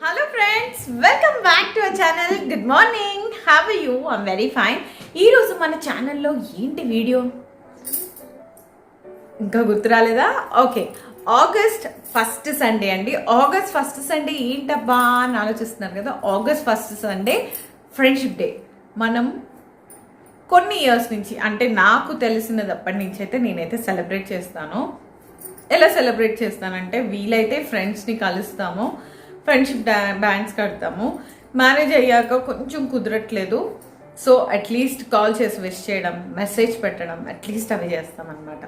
Hello friends, welcome back to our channel. Good morning. How are you? I'm very fine. ఈ రోజు మన ఛానల్లో ఏంటి వీడియో ఇంకా గుర్తురాలేదా? ఓకే, ఆగస్ట్ ఫస్ట్ సండే అండి. ఆగస్ట్ ఫస్ట్ సండే ఏంటబ్బా అని ఆలోచిస్తున్నారు కదా. August first Sunday friendship day. మనం కొన్ని ఇయర్స్ నుంచి, అంటే నాకు తెలిసినప్పటి నుంచి అయితే నేనైతే సెలబ్రేట్ చేస్తాను. ఎలా సెలబ్రేట్ చేస్తానంటే, వీలైతే ఫ్రెండ్స్ని కలుస్తాము, ఫ్రెండ్షిప్ బ్యాండ్స్ కడతాము. మ్యారేజ్ అయ్యాక కొంచెం కుదరట్లేదు, సో అట్లీస్ట్ కాల్ చేసి విష్ చేయడం, మెసేజ్ పెట్టడం, అట్లీస్ట్ అవి చేస్తాం అనమాట.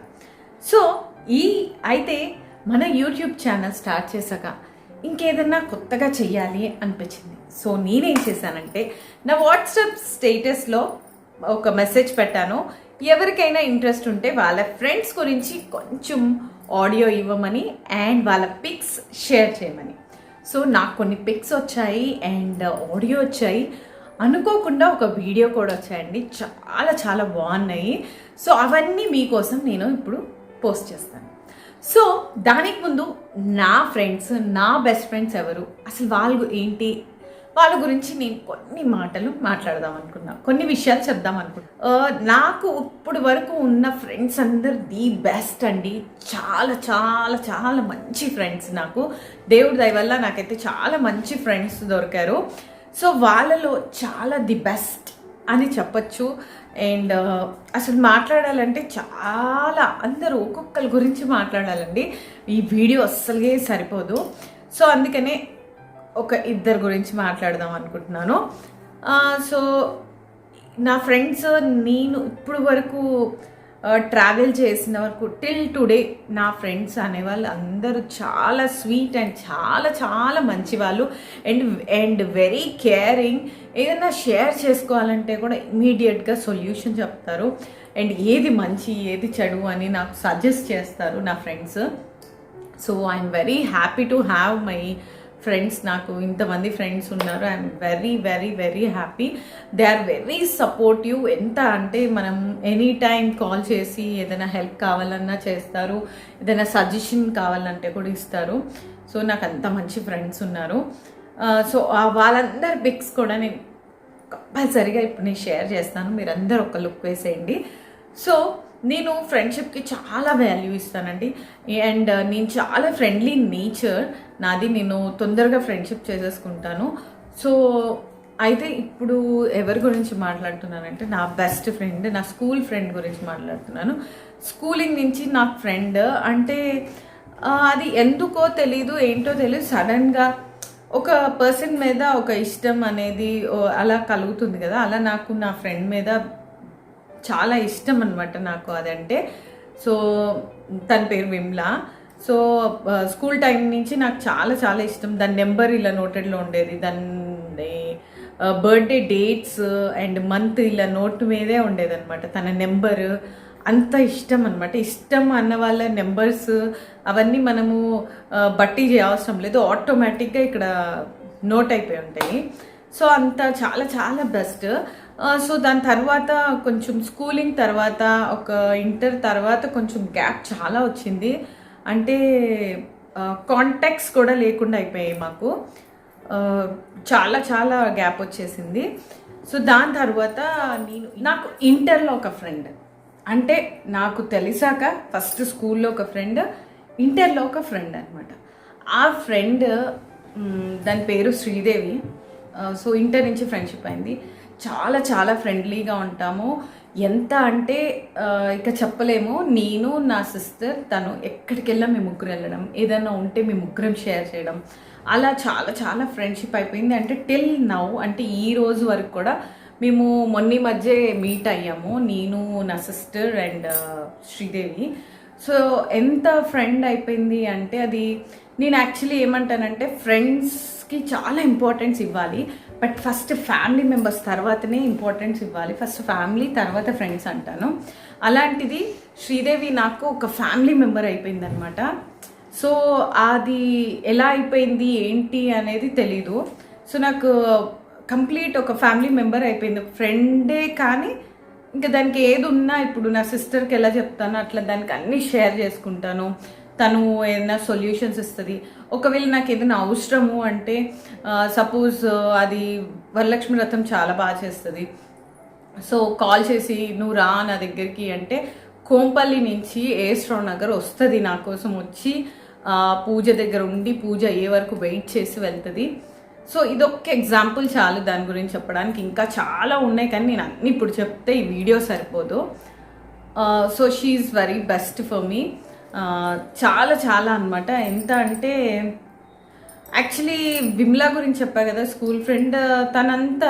సో అయితే మన యూట్యూబ్ ఛానల్ స్టార్ట్ చేశాక ఇంకేదన్నా కొత్తగా చెయ్యాలి అనిపించింది. సో నేనేం చేశానంటే, నా వాట్సాప్ స్టేటస్లో ఒక మెసేజ్ పెట్టాను, ఎవరికైనా ఇంట్రెస్ట్ ఉంటే వాళ్ళ ఫ్రెండ్స్ గురించి కొంచెం ఆడియో ఇవ్వమని అండ్ వాళ్ళ పిక్స్ షేర్ చేయమని. సో నాకు కొన్ని పిక్స్ వచ్చాయి అండ్ ఆడియో వచ్చాయి, అనుకోకుండా ఒక వీడియో కూడా వచ్చాయండి. చాలా చాలా బాగున్నాయి. సో అవన్నీ మీకోసం నేను ఇప్పుడు పోస్ట్ చేస్తాను. సో దానికి ముందు నా ఫ్రెండ్స్, నా బెస్ట్ ఫ్రెండ్స్ ఎవరు, అసలు వాళ్ళు ఏంటి, వాళ్ళ గురించి నేను కొన్ని మాటలు మాట్లాడదాం అనుకున్నా, కొన్ని విషయాలు చెప్దాం అనుకున్నా. నాకు ఇప్పుడు వరకు ఉన్న ఫ్రెండ్స్ అందరు ది బెస్ట్ అండి. చాలా చాలా చాలా మంచి ఫ్రెండ్స్. నాకు దేవుడి దయ వల్ల నాకైతే చాలా మంచి ఫ్రెండ్స్ దొరికారు. సో వాళ్ళలో చాలా ది బెస్ట్ అని చెప్పచ్చు. అండ్ అసలు మాట్లాడాలంటే చాలా, అందరూ ఒక్కొక్కరి గురించి మాట్లాడాలండి. ఈ వీడియో అస్సలుగే సరిపోదు. సో అందుకనే ఒక ఇద్దరు గురించి మాట్లాడదాం అనుకుంటున్నాను. సో నా ఫ్రెండ్స్, నేను ఇప్పుడు వరకు ట్రావెల్ చేసిన వరకు టిల్ టుడే నా ఫ్రెండ్స్ అనేవాళ్ళు అందరూ చాలా స్వీట్ అండ్ చాలా చాలా మంచి వాళ్ళు అండ్ వెరీ కేరింగ్. ఏదైనా షేర్ చేసుకోవాలంటే కూడా ఇమీడియట్గా సొల్యూషన్ చెప్తారు అండ్ ఏది మంచి ఏది చెడు అని నాకు సజెస్ట్ చేస్తారు నా friends. So I'm very happy to have my friends. నాకు ఇంతమంది ఫ్రెండ్స్ ఉన్నారు. I'm very very very happy. They are very supportive. ఎంత అంటే మనం ఎనీ టైం కాల్ చేసి ఏదైనా హెల్ప్ కావాలన్నా చేస్తారు, ఏదైనా సజెషన్ కావాలంటే కూడా ఇస్తారు. సో నాకు అంత మంచి ఫ్రెండ్స్ ఉన్నారు. సో వాళ్ళందరి పిక్స్ కూడా నేను కంపల్సరీగా ఇప్పుడు నేను షేర్ చేస్తాను, మీరందరూ ఒక లుక్ వేసేయండి. సో నేను ఫ్రెండ్షిప్కి చాలా వాల్యూ ఇస్తానండి. అండ్ నేను చాలా ఫ్రెండ్లీ నేచర్ నాది. నేను తొందరగా ఫ్రెండ్షిప్ చేసేసుకుంటాను. సో అయితే ఇప్పుడు ఎవరి గురించి మాట్లాడుతున్నానంటే, నా బెస్ట్ ఫ్రెండ్, నా స్కూల్ ఫ్రెండ్ గురించి మాట్లాడుతున్నాను. స్కూలింగ్ నుంచి నాకు ఫ్రెండ్ అంటే అది ఎందుకో తెలీదు, ఏంటో తెలియదు, సడన్గా ఒక పర్సన్ మీద ఒక ఇష్టం అనేది అలా కలుగుతుంది కదా. అలా నాకు నా ఫ్రెండ్ మీద చాలా ఇష్టం అనమాట నాకు అదంటే. సో తన పేరు విమ్లా. సో స్కూల్ టైం నుంచి నాకు చాలా చాలా ఇష్టం. దాని నెంబర్ ఇలా నోటెడ్లో ఉండేది, దాని బర్త్డే డేట్స్ అండ్ మంత్ ఇలా నోట్ మీదే ఉండేది అనమాట తన నెంబర్. అంత ఇష్టం అనమాట. ఇష్టం అన్న వాళ్ళ నెంబర్స్ అవన్నీ మనము బట్టి చేయవసరం లేదు, ఆటోమేటిక్గా ఇక్కడ నోట్ అయిపోయి ఉంటాయి. సో అంత చాలా చాలా బెస్ట్. సో దాని తర్వాత కొంచెం స్కూలింగ్ తర్వాత, ఒక ఇంటర్ తర్వాత కొంచెం గ్యాప్ చాలా వచ్చింది. అంటే కాంటాక్ట్స్ కూడా లేకుండా అయిపోయాయి మాకు. చాలా చాలా గ్యాప్ వచ్చేసింది. సో దాని తర్వాత నాకు ఇంటర్లో ఒక ఫ్రెండ్, అంటే నాకు తెలిసాక ఫస్ట్ స్కూల్లో ఒక ఫ్రెండ్, ఇంటర్లో ఒక ఫ్రెండ్ అనమాట. ఆ ఫ్రెండ్ దాని పేరు శ్రీదేవి. సో ఇంటర్ నుంచి ఫ్రెండ్షిప్ అయింది. చాలా చాలా ఫ్రెండ్లీగా ఉంటాము. ఎంత అంటే ఇక చెప్పలేము. నేను, నా సిస్టర్, తను ఎక్కడికి వెళ్ళా మేము ముగ్గురు వెళ్ళడం, ఏదైనా ఉంటే మేము ముగ్గురం షేర్ చేయడం, అలా చాలా చాలా ఫ్రెండ్షిప్ అయిపోయింది. అంటే టిల్ నౌ, అంటే ఈ రోజు వరకు కూడా మేము మొన్న మధ్య మీట్ అయ్యాము, నేను, నా సిస్టర్ అండ్ శ్రీదేవి. సో ఎంత ఫ్రెండ్ అయిపోయింది అంటే, అది నేను యాక్చువల్లీ ఏమంటానంటే, ఫ్రెండ్స్కి చాలా ఇంపార్టెన్స్ ఇవ్వాలి, బట్ ఫస్ట్ ఫ్యామిలీ మెంబర్స్ తర్వాతనే ఇంపార్టెన్స్ ఇవ్వాలి. ఫస్ట్ ఫ్యామిలీ, తర్వాత ఫ్రెండ్స్ అంటాను. అలాంటిది శ్రీదేవి నాకు ఒక ఫ్యామిలీ మెంబర్ అయిపోయింది అనమాట. సో అది ఎలా అయిపోయింది ఏంటి అనేది తెలీదు. సో నాకు కంప్లీట్ ఒక ఫ్యామిలీ మెంబర్ అయిపోయింది, ఒక ఫ్రెండే. కానీ ఇంకా దానికి ఏది ఉన్నా ఇప్పుడు నా సిస్టర్కి ఎలా చెప్తానో అట్లా దానికి అన్నీ షేర్ చేసుకుంటాను. తను ఏదైనా సొల్యూషన్స్ ఇస్తుంది. ఒకవేళ నాకు ఏదైనా అవసరము అంటే సపోజ్ అది వరలక్ష్మి వ్రతం చాలా బాగా చేస్తుంది. సో కాల్ చేసి నువ్వు రా నా దగ్గరికి అంటే కోంపల్లి నుంచి ఏస్ట్రావ్ నగర్ వస్తుంది, నా కోసం వచ్చి పూజ దగ్గర ఉండి పూజ అయ్యే వరకు వెయిట్ చేసి వెళ్తుంది. సో ఇదొక్క ఎగ్జాంపుల్ చాలు దాని గురించి చెప్పడానికి. ఇంకా చాలా ఉన్నాయి కానీ నేను అన్ని ఇప్పుడు చెప్తే ఈ వీడియో సరిపోదు. So she is very best for me. చాలా చాలా అనమాట. ఎంత అంటే యాక్చువల్లీ విమ్లా గురించి చెప్పా కదా, స్కూల్ ఫ్రెండ్. తనంత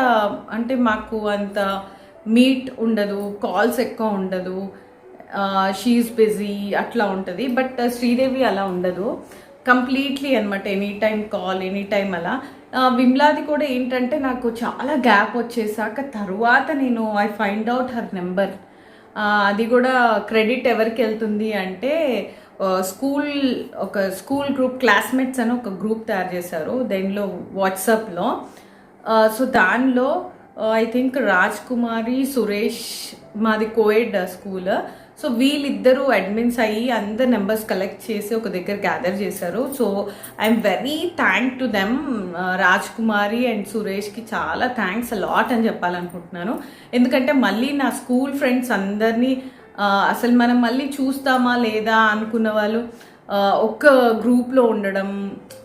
అంటే మాకు అంత మీట్ ఉండదు, కాల్స్ ఎక్కువ ఉండదు, షీఈస్ బిజీ అట్లా ఉంటుంది. బట్ శ్రీదేవి అలా ఉండదు, కంప్లీట్లీ అనమాట. Any time call, any time అలా. విమ్లాది కూడా ఏంటంటే నాకు చాలా గ్యాప్ వచ్చేసాక తర్వాత నేను I find out her number. అది కూడా క్రెడిట్ ఎవరికి వెళ్తుంది అంటే ఒక స్కూల్ గ్రూప్, క్లాస్మేట్స్ అని ఒక గ్రూప్ తయారు చేశారు దానిలో వాట్సాప్లో. సో దానిలో ఐ థింక్ రాజ్ కుమారి, సురేష్, మాది కోఎడ్ స్కూల్. సో వీళ్ళిద్దరూ అడ్మిన్స్ అయ్యి అందరు నెంబర్స్ కలెక్ట్ చేసి ఒక దగ్గర గ్యాదర్ చేశారు. So I'm very thank to them. Raj Kumari and సురేష్కి చాలా థ్యాంక్స్ అలాట్ అని చెప్పాలనుకుంటున్నాను. ఎందుకంటే మళ్ళీ నా స్కూల్ ఫ్రెండ్స్ అందరినీ అసలు మనం మళ్ళీ చూస్తామా లేదా అనుకున్న వాళ్ళు ఒక్క గ్రూప్లో ఉండడం,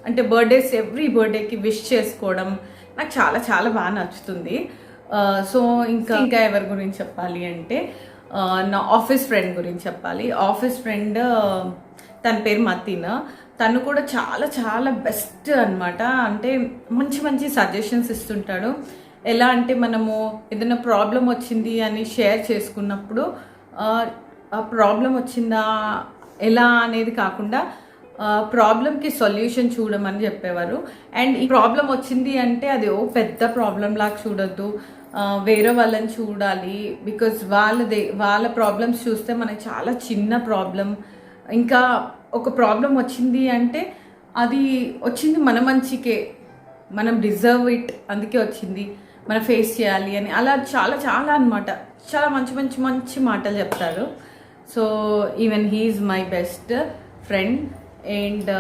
అంటే బర్త్డేస్ ఎవ్రీ బర్త్డేకి విష్ చేసుకోవడం నాకు చాలా చాలా బాగా నచ్చుతుంది. సో ఇంకా ఎవరి గురించి చెప్పాలి అంటే నా ఆఫీస్ ఫ్రెండ్ గురించి చెప్పాలి. ఆఫీస్ ఫ్రెండ్ తన పేరు మతీన్. తను కూడా చాలా చాలా బెస్ట్ అనమాట. అంటే మంచి మంచి సజెషన్స్ ఇస్తుంటాడు. ఎలా అంటే మనము ఏదైనా ప్రాబ్లం వచ్చింది అని షేర్ చేసుకున్నప్పుడు ఆ ప్రాబ్లం వచ్చిందా ఎలా అనేది కాకుండా ప్రాబ్లంకి సొల్యూషన్ చూడమని చెప్పేవారు. అండ్ ఈ ప్రాబ్లం వచ్చింది అంటే అది ఓ పెద్ద ప్రాబ్లం లాగా చూడొద్దు, వేరే వాళ్ళని చూడాలి. బికాజ్ వాళ్ళ ప్రాబ్లమ్స్ చూస్తే మనకి చాలా చిన్న ప్రాబ్లం. ఇంకా ఒక ప్రాబ్లం వచ్చింది అంటే అది వచ్చింది మన మంచికే, మనం డిజర్వ్ ఇట్, అందుకే వచ్చింది, మనం ఫేస్ చేయాలి అని. అలా చాలా చాలా అనమాట. చాలా మంచి మంచి మంచి మాటలు చెప్తారు. So even he's my best friend. And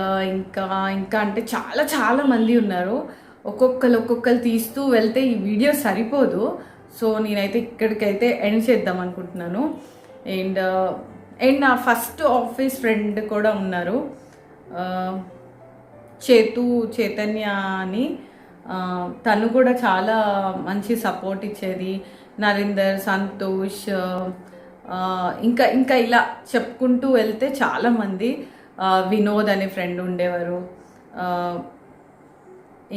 ఇంకా అంటే చాలా చాలా మంది ఉన్నారు. ఒక్కొక్కరు తీస్తూ వెళ్తే ఈ వీడియో సరిపోదు. సో నేనైతే ఇక్కడికైతే ఎండ్ చేద్దాం అనుకుంటున్నాను. అండ్ నా ఫస్ట్ ఆఫీస్ ఫ్రెండ్ కూడా ఉన్నారు, చైతన్య అని. తను కూడా చాలా మంచి సపోర్ట్ ఇచ్చేది. నరేందర్, సంతోష్, ఇంకా ఇలా చెప్పుకుంటూ వెళ్తే చాలామంది. వినోద్ అనే ఫ్రెండ్ ఉండేవారు.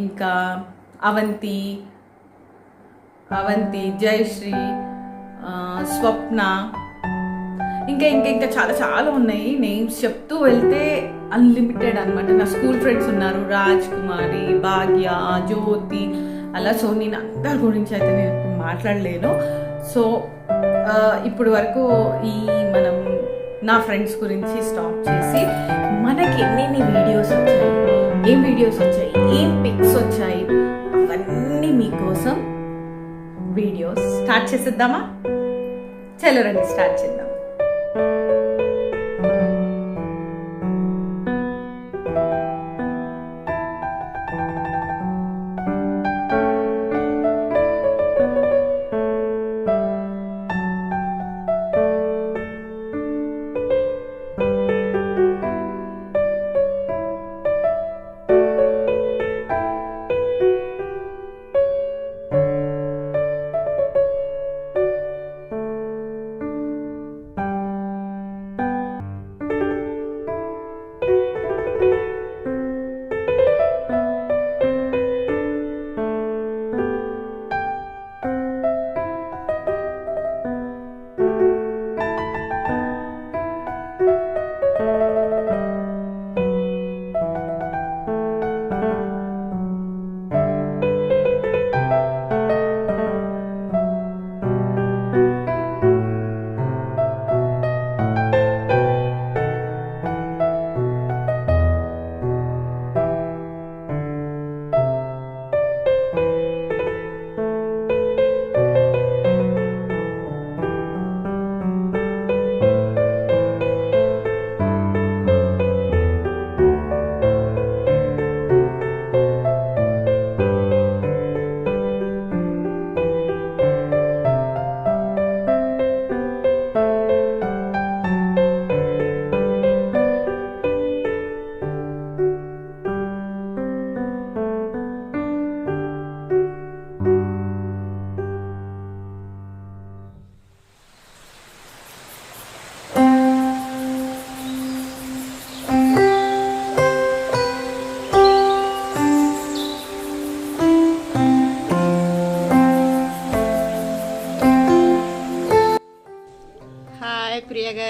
ఇంకా అవంతి, జయశ్రీ, స్వప్న, ఇంకా చాలా చాలా ఉన్నాయి. నేమ్స్ చెప్తూ వెళ్తే అన్లిమిటెడ్ అనమాట. నా స్కూల్ ఫ్రెండ్స్ ఉన్నారు, రాజ్ కుమారి, భాగ్య, జ్యోతి, అలా. సో నేను అందరి గురించి అయితే నేను ఇప్పుడు మాట్లాడలేను. సో ఇప్పుడు వరకు మనం నా ఫ్రెండ్స్ గురించి స్టాప్ చేసి మనకి ఎన్నెన్ని వీడియోస్ వచ్చాయి, ఏం వీడియోస్ వచ్చాయి, ఏం పిక్స్ వచ్చాయి, అవన్నీ మీకోసం వీడియోస్ స్టార్ట్ చేసేద్దామా? చలో రండి స్టార్ట్ చేద్దాం.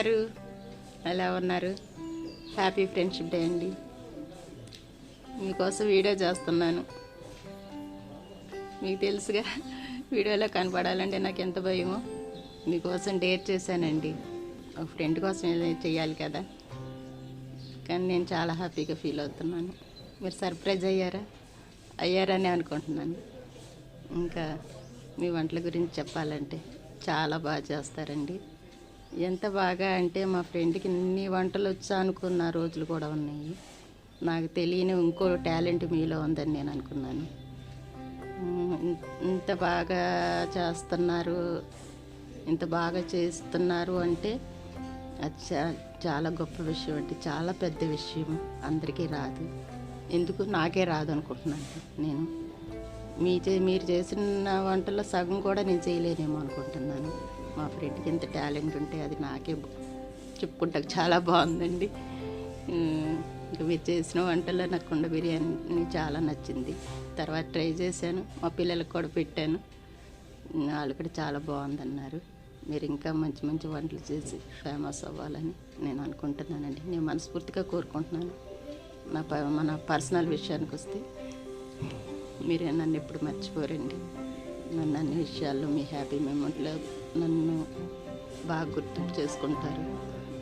గారు ఎలా ఉన్నారు? హ్యాపీ ఫ్రెండ్షిప్ డే అండి. మీకోసం వీడియో చేస్తున్నాను. మీకు తెలుసుగా వీడియోలో కనపడాలంటే నాకు ఎంత భయమో. మీకోసం డేర్ చేశానండి. ఒక ఫ్రెండ్ కోసం చేయాలి కదా, కానీ నేను చాలా హ్యాపీగా ఫీల్ అవుతున్నాను. మీరు సర్ప్రైజ్ అయ్యారని అనుకుంటున్నాను. ఇంకా మీ వంటల గురించి చెప్పాలంటే చాలా బాగా చేస్తారండి. ఎంత బాగా అంటే మా ఫ్రెండ్కి ఇన్ని వంటలు వచ్చా అనుకున్న రోజులు కూడా ఉన్నాయి. నాకు తెలియని ఇంకో టాలెంట్ మీలో ఉందని నేను అనుకున్నాను. ఇంత బాగా చేస్తున్నారు, ఇంత బాగా చేస్తున్నారు అంటే అది చాలా గొప్ప విషయం అండి. చాలా పెద్ద విషయం. అందరికీ రాదు. ఎందుకు నాకే రాదు అనుకుంటున్నాను నేను. మీరు చేసిన వంటల్లో సగం కూడా నేను చేయలేనేమో అనుకుంటున్నాను. మా ఫ్రెండ్కి ఎంత టాలెంట్ ఉంటే అది నాకే చెప్పుకుంటా చాలా బాగుందండి. ఇంకా మీరు చేసిన వంటల్లో నాకు కుండ బిర్యానీ చాలా నచ్చింది. తర్వాత ట్రై చేశాను, మా పిల్లలకు కూడా పెట్టాను. వాళ్ళు కూడా చాలా బాగుందన్నారు. మీరు ఇంకా మంచి మంచి వంటలు చేసి ఫేమస్ అవ్వాలని నేను అనుకుంటున్నానండి. నేను మనస్ఫూర్తిగా కోరుకుంటున్నాను. మన పర్సనల్ విషయానికి వస్తే మీరే నన్ను ఎప్పుడు మర్చిపోరండి. నన్ను అన్ని విషయాల్లో మీ హ్యాపీ మూమెంట్లో నన్ను బాగా గుర్తింపు చేసుకుంటారు.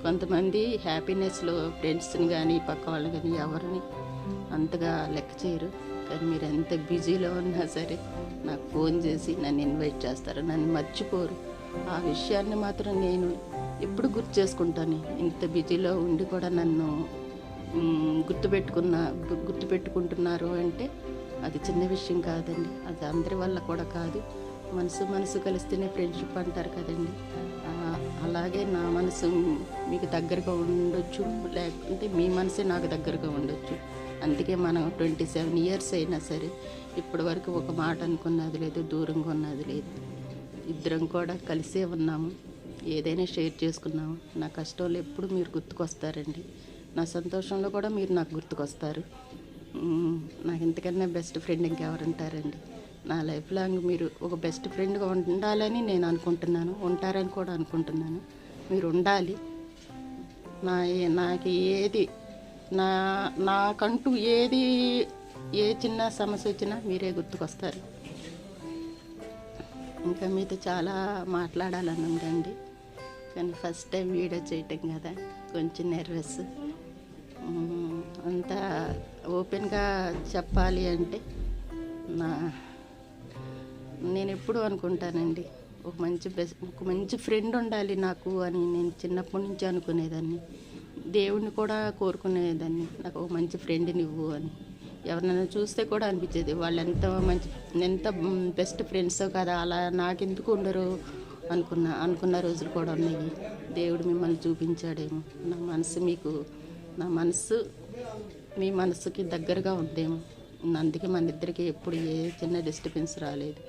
కొంతమంది హ్యాపీనెస్లో ఫ్రెండ్స్ని కానీ పక్క వాళ్ళని కానీ ఎవరిని అంతగా లెక్క చేయరు. కానీ మీరు ఎంత బిజీలో ఉన్నా సరే నాకు ఫోన్ చేసి నన్ను ఇన్వైట్ చేస్తారు, నన్ను మర్చిపోరు. ఆ విషయాన్ని మాత్రం నేను ఎప్పుడు గుర్తు చేసుకుంటాను. ఇంత బిజీలో ఉండి కూడా నన్ను గుర్తుపెట్టుకుంటున్నారు అంటే అది చిన్న విషయం కాదండి. అది అందరి వల్ల కూడా కాదు. మనసు కలిస్తేనే ఫ్రెండ్షిప్ అంటారు కదండి. అలాగే నా మనసు మీకు దగ్గరగా ఉండొచ్చు, లేకుంటే మీ మనసే నాకు దగ్గరగా ఉండొచ్చు. అందుకే మనం 27 years అయినా సరే ఇప్పటి వరకు ఒక మాట అనుకున్నది లేదు, దూరంగా ఉన్నది లేదు. ఇద్దరం కూడా కలిసే ఉన్నాము, ఏదైనా షేర్ చేసుకున్నాము. నా కష్టంలో ఎప్పుడు మీరు గుర్తుకొస్తారండి. నా సంతోషంలో కూడా మీరు నాకు గుర్తుకొస్తారు. నాకు ఇంతకన్నా బెస్ట్ ఫ్రెండ్ ఇంకెవరుంటారండి. నా లైఫ్ లాంగ్ మీరు ఒక బెస్ట్ ఫ్రెండ్గా ఉండాలని నేను అనుకుంటున్నాను, ఉంటారని కూడా అనుకుంటున్నాను. మీరు ఉండాలి. నాకు ఏది నాకంటూ ఏ చిన్న సమస్య వచ్చినా మీరే గుర్తుకొస్తారు. ఇంకా మీతో చాలా మాట్లాడాలని ఉందండి, కానీ ఫస్ట్ టైం వీడియో చేయటం కదా కొంచెం నెర్వస్. అంతా ఓపెన్గా చెప్పాలి అంటే నేను ఎప్పుడూ అనుకుంటానండి, ఒక మంచి ఫ్రెండ్ ఉండాలి నాకు అని నేను చిన్నప్పటి నుంచి అనుకునేదాన్ని. దేవుణ్ణి కూడా కోరుకునేదాన్ని, నాకు ఒక మంచి ఫ్రెండ్ని ఇవ్వు అని. ఎవరినైనా చూస్తే కూడా అనిపించేది వాళ్ళు ఎంత బెస్ట్ ఫ్రెండ్సో కదా, అలా నాకెందుకు ఉండరు అనుకున్న రోజులు కూడా ఉన్నాయి. దేవుడు మిమ్మల్ని చూపించాడేమో. నా మనసు మీ మనసుకి దగ్గరగా ఉందేమో. అందుకే మన ఇద్దరికి ఎప్పుడు ఏ చిన్న డిస్టర్బెన్స్ రాలేదు.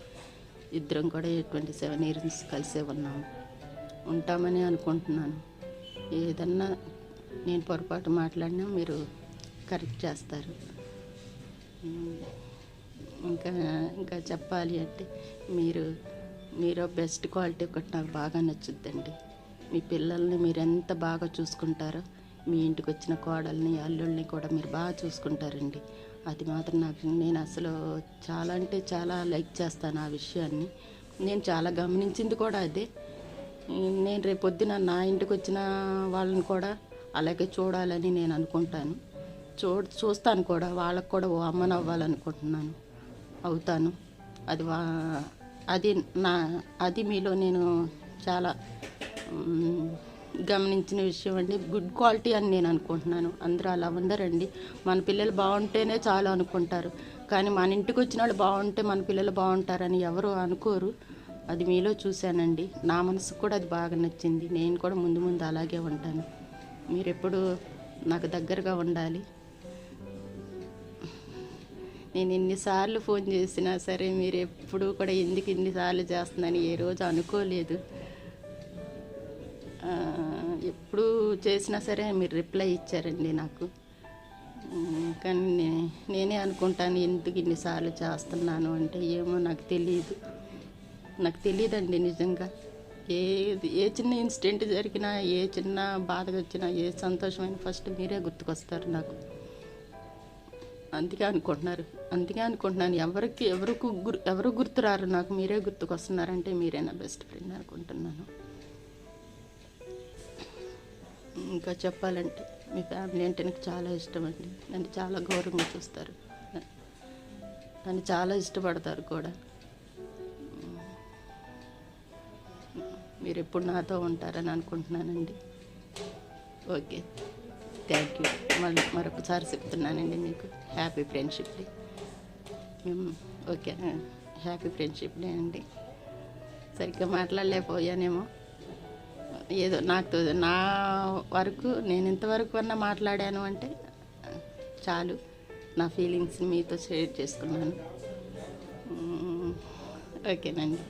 ఇద్దరం కూడా 27 years కలిసే ఉంటామని అనుకుంటున్నాను. ఏదన్నా నేను పొరపాటు మాట్లాడినా మీరు కరెక్ట్ చేస్తారు. ఇంకా చెప్పాలి అంటే మీరు బెస్ట్ క్వాలిటీ ఒకటి నాకు బాగా నచ్చుద్దండి. మీ పిల్లల్ని మీరు ఎంత బాగా చూసుకుంటారో మీ ఇంటికి వచ్చిన కోడల్ని అల్లుళ్ళని కూడా మీరు బాగా చూసుకుంటారండి. అది మాత్రం నేను అసలు చాలా అంటే చాలా లైక్ చేస్తాను ఆ విషయాన్ని. నేను చాలా గమనించింది కూడా అదే. నేను రేపొద్దున నా ఇంటికి వచ్చిన వాళ్ళని కూడా అలాగే చూడాలని నేను అనుకుంటాను. చూస్తాను కూడా. వాళ్ళకు కూడా ఓ అమ్మని అవ్వాలనుకుంటున్నాను, అవుతాను. అది మీలో నేను చాలా గమనించిన విషయం అండి. గుడ్ క్వాలిటీ అని నేను అనుకుంటున్నాను. అందరూ అలా ఉండరండి. మన పిల్లలు బాగుంటేనే చాలు అనుకుంటారు, కానీ మన ఇంటికి వచ్చిన వాళ్ళు బాగుంటే మన పిల్లలు బాగుంటారని ఎవరు అనుకోరు. అది మీలో చూశానండి. నా మనసుకు కూడా అది బాగా నచ్చింది. నేను కూడా ముందు అలాగే ఉంటాను. మీరు ఎప్పుడు నాకు దగ్గరగా ఉండాలి. నేను ఎన్నిసార్లు ఫోన్ చేసినా సరే మీరు ఎప్పుడు కూడా ఎందుకు ఇన్నిసార్లు చేస్తున్నాను ఏ రోజు అనుకోలేదు. ఎప్పుడు చేసినా సరే మీరు రిప్లై ఇచ్చారండి నాకు. కానీ నేనే అనుకుంటాను ఎందుకు ఇన్నిసార్లు చేస్తున్నాను అంటే, ఏమో నాకు తెలియదండి నిజంగా. ఏ చిన్న ఇన్సిడెంట్ జరిగినా, ఏ చిన్న బాధ వచ్చినా, ఏ సంతోషమైన ఫస్ట్ మీరే గుర్తుకొస్తారు నాకు. అందుకే అనుకుంటున్నాను ఎవరు గుర్తురారు నాకు, మీరే గుర్తుకొస్తున్నారంటే మీరే నా బెస్ట్ ఫ్రెండ్ అనుకుంటున్నాను. ఇంకా చెప్పాలంటే మీ ఫ్యామిలీ అంటే నాకు చాలా ఇష్టం అండి. నన్ను చాలా గౌరవంగా చూస్తారు, నన్ను చాలా ఇష్టపడతారు కూడా. మీరు ఎప్పుడు నాతో ఉంటారని అనుకుంటున్నానండి. Okay, thank you. మరొకసారి చెప్తున్నానండి మీకు happy friendship day. Okay, happy friendship day అండి. సరిగ్గా మాట్లాడలేకపోయానేమో, ఏదో నా వరకు నేను ఇంతవరకు అన్నా మాట్లాడాను అంటే చాలు. నా ఫీలింగ్స్ని మీతో షేర్ చేసుకున్నాను. ఓకేనండి.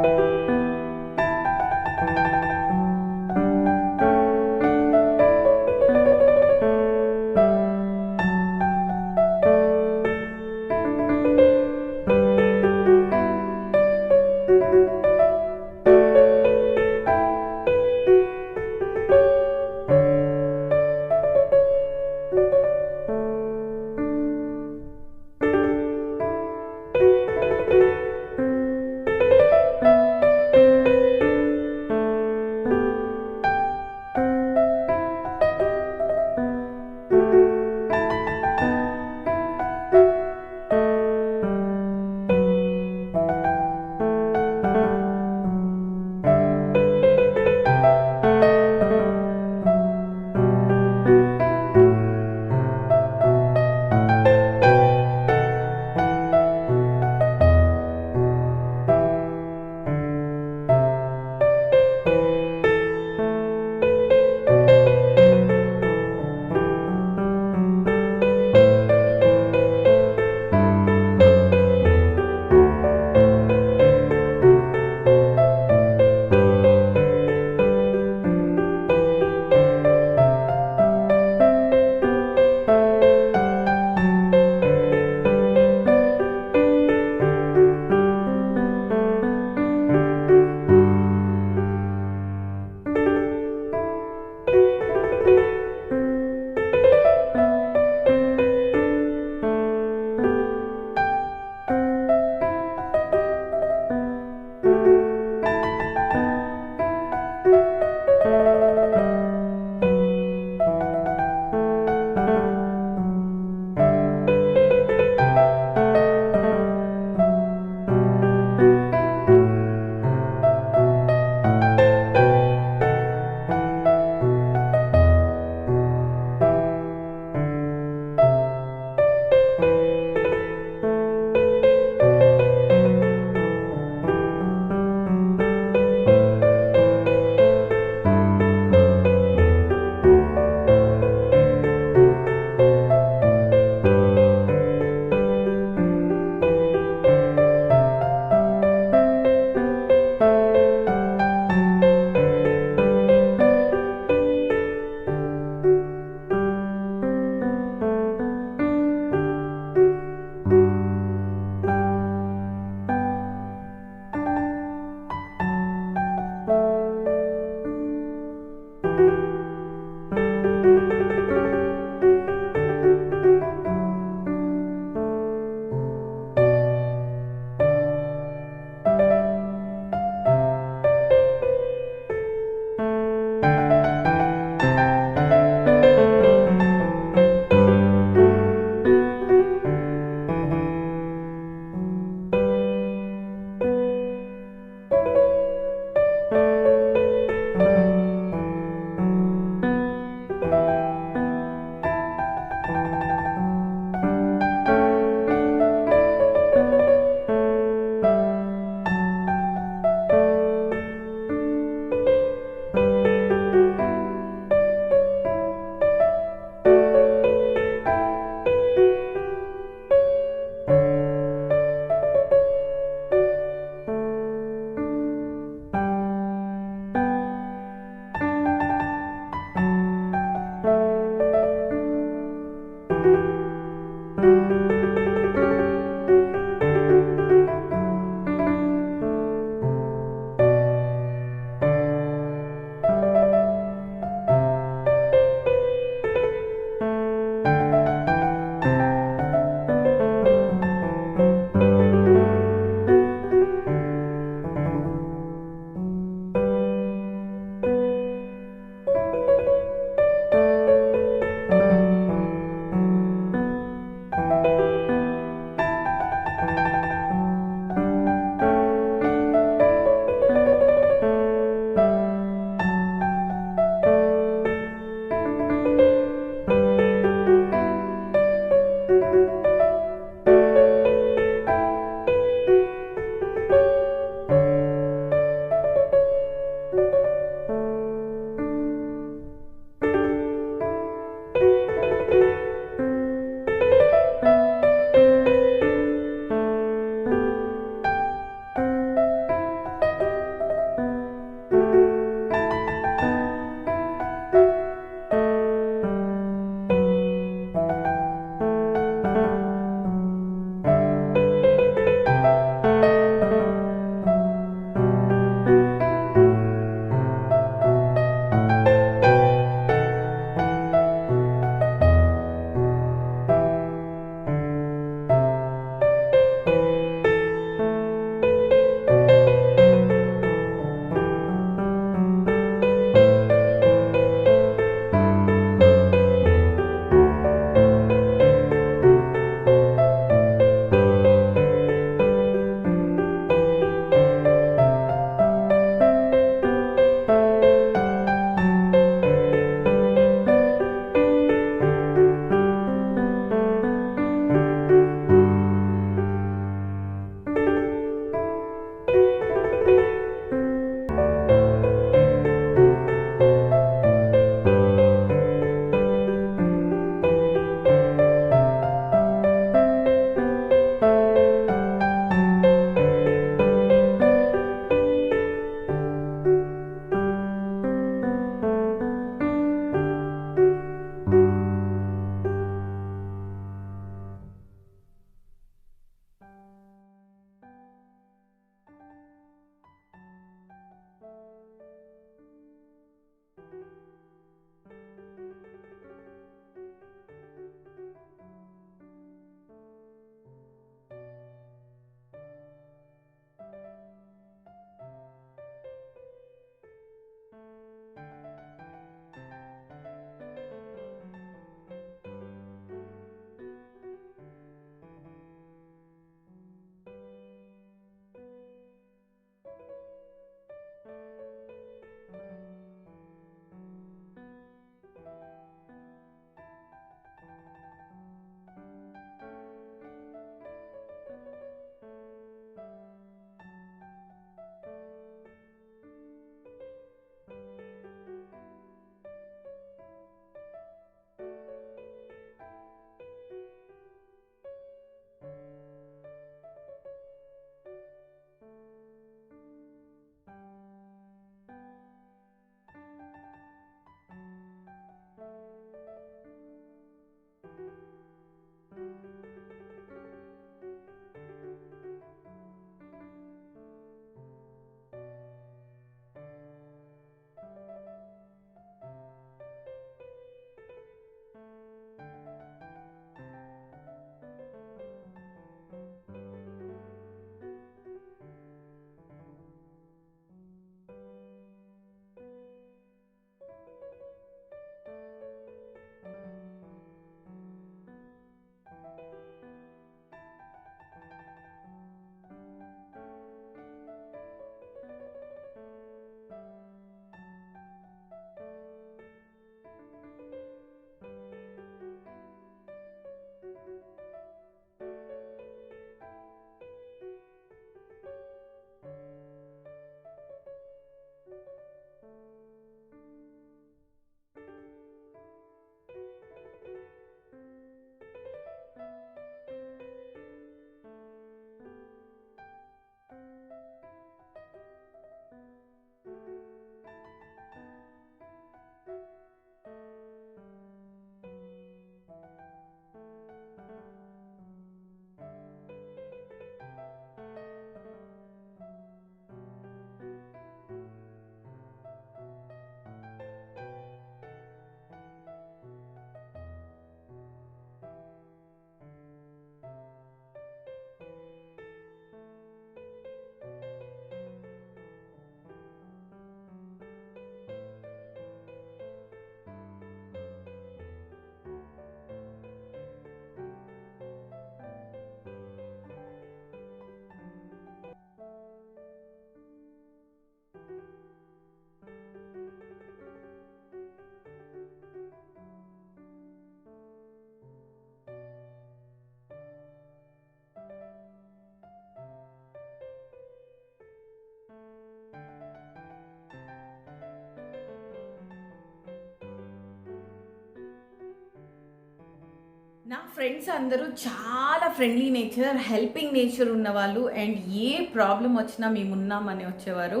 ఫ్రెండ్స్ అందరూ చాలా ఫ్రెండ్లీ నేచర్, హెల్పింగ్ నేచర్ ఉన్నవాళ్ళు, అండ్ ఏ ప్రాబ్లం వచ్చినా మేము ఉన్నామని వచ్చేవారు.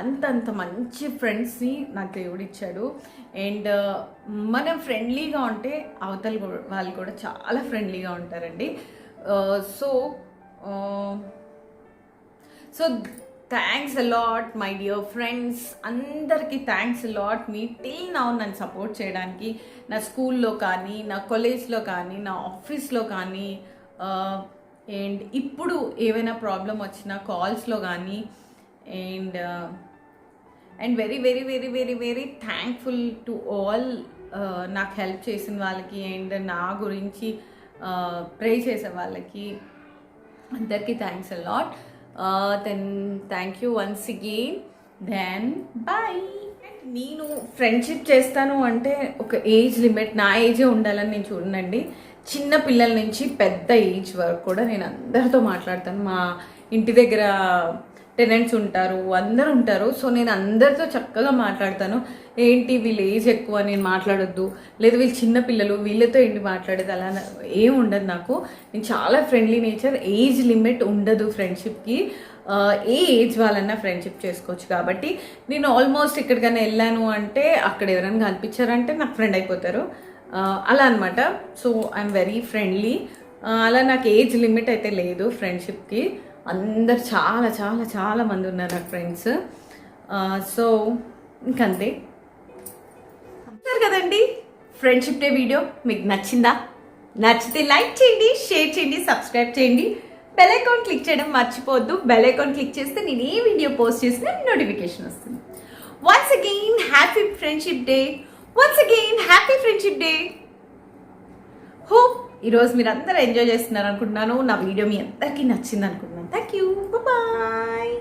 అంత మంచి ఫ్రెండ్స్ని నాకు దేవుడు ఇచ్చాడు. అండ్ మనం ఫ్రెండ్లీగా ఉంటే అవతల వాళ్ళు కూడా చాలా ఫ్రెండ్లీగా ఉంటారండి. So thanks a lot my dear friends, అందరికీ థ్యాంక్స్ అలాట్. మీ టిల్ నౌ నన్ను సపోర్ట్ చేయడానికి, నా స్కూల్లో కానీ, నా కాలేజ్లో కానీ, నా ఆఫీస్లో కానీ, అండ్ ఇప్పుడు ఏవైనా ప్రాబ్లం వచ్చినా కాల్స్లో కానీ, and very very very very very thankful to all నాకు హెల్ప్ చేసిన వాళ్ళకి, అండ్ నా గురించి ప్రే చేసే వాళ్ళకి అందరికీ thanks a lot. Then thank you once again. Then bye. నేను ఫ్రెండ్షిప్ చేస్తాను అంటే ఒక ఏజ్ లిమిట్, నా ఏజే ఉండాలని నేను చూడనండి. చిన్న పిల్లల నుంచి పెద్ద ఏజ్ వరకు కూడా నేను అందరితో మాట్లాడతాను. మా ఇంటి దగ్గర టెనెంట్స్ ఉంటారు, అందరు ఉంటారు. సో నేను అందరితో చక్కగా మాట్లాడతాను. ఏంటి వీళ్ళు ఏజ్ ఎక్కువ, నేను మాట్లాడొద్దు, లేదు వీళ్ళు చిన్న పిల్లలు, వీళ్ళతో ఏంటి మాట్లాడేది, అలా ఏం ఉండదు నాకు. నేను చాలా ఫ్రెండ్లీ నేచర్, ఏజ్ లిమిట్ ఉండదు ఫ్రెండ్షిప్కి. ఏ ఏజ్ వాళ్ళన్నా ఫ్రెండ్షిప్ చేసుకోవచ్చు. కాబట్టి నేను ఆల్మోస్ట్ ఎక్కడికైనా వెళ్ళాను అంటే అక్కడ ఎవరైనా కనిపించారంటే నాకు ఫ్రెండ్ అయిపోతారు, అలా అనమాట. So I'm very friendly. అలా నాకు ఏజ్ లిమిట్ అయితే లేదు ఫ్రెండ్షిప్కి. అందరు చాలా చాలా చాలా మంది ఉన్నారు నాకు ఫ్రెండ్స్. సో ఇంకంతే. సరే కదండి, ఫ్రెండ్షిప్ డే వీడియో మీకు నచ్చిందా? నచ్చితే లైక్ చేయండి, షేర్ చేయండి, సబ్స్క్రైబ్ చేయండి, బెల్ ఐకాన్ క్లిక్ చేయడం మర్చిపోవద్దు. బెల్ ఐకాన్ క్లిక్ చేస్తే నేను ఏ వీడియో పోస్ట్ చేసినా నోటిఫికేషన్ వస్తుంది. Once again happy friendship day. Once again happy friendship day. Hope ఈరోజు మీరు అందరూ ఎంజాయ్ చేస్తున్నారు అనుకుంటున్నాను. నా వీడియో మీ అందరికీ నచ్చింది అనుకుంటున్నాను. Thank you, bye.